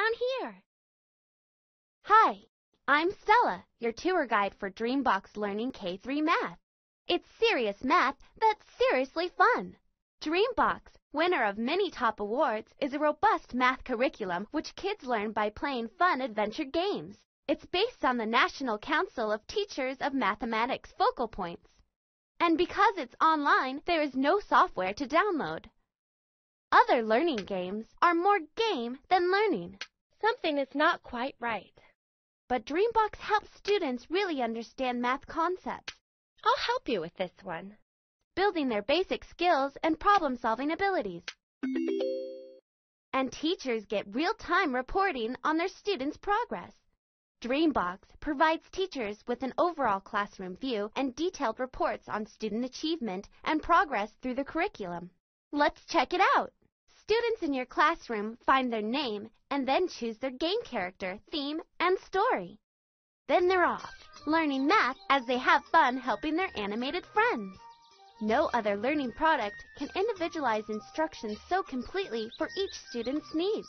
down here. Hi, I'm Stella, your tour guide for Dreambox Learning K-3 Math. It's serious math that's seriously fun. Dreambox, winner of many top awards, is a robust math curriculum which kids learn by playing fun adventure games. It's based on the National Council of Teachers of Mathematics focal points. And because it's online, there is no software to download. Other learning games are more game than learning. Something is not quite right. But Dreambox helps students really understand math concepts, I'll help you with this one. building their basic skills and problem-solving abilities. And teachers get real-time reporting on their students' progress. Dreambox provides teachers with an overall classroom view and detailed reports on student achievement and progress through the curriculum. Let's check it out. Students in your classroom find their name and then choose their game character, theme, and story. Then they're off, learning math as they have fun helping their animated friends. No other learning product can individualize instruction so completely for each student's needs.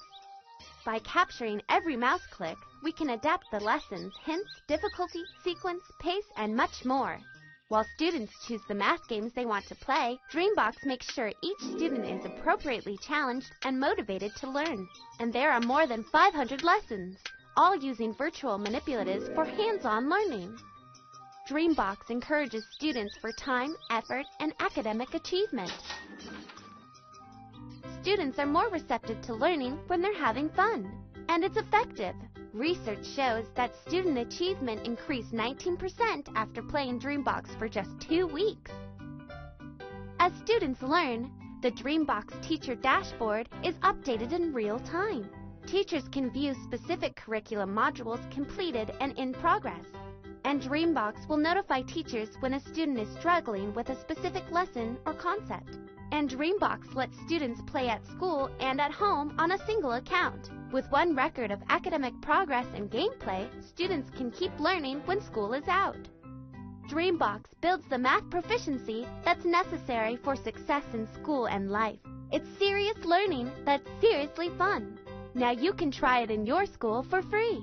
By capturing every mouse click, we can adapt the lessons, hints, difficulty, sequence, pace, and much more. While students choose the math games they want to play, Dreambox makes sure each student is appropriately challenged and motivated to learn. And there are more than 500 lessons, all using virtual manipulatives for hands-on learning. Dreambox encourages students for time, effort, and academic achievement. Students are more receptive to learning when they're having fun, and it's effective. Research shows that student achievement increased 19% after playing Dreambox for just 2 weeks. As students learn, the Dreambox Teacher Dashboard is updated in real time. Teachers can view specific curriculum modules completed and in progress. And Dreambox will notify teachers when a student is struggling with a specific lesson or concept. And Dreambox lets students play at school and at home on a single account. With one record of academic progress and gameplay, students can keep learning when school is out. Dreambox builds the math proficiency that's necessary for success in school and life. It's serious learning that's seriously fun. Now you can try it in your school for free.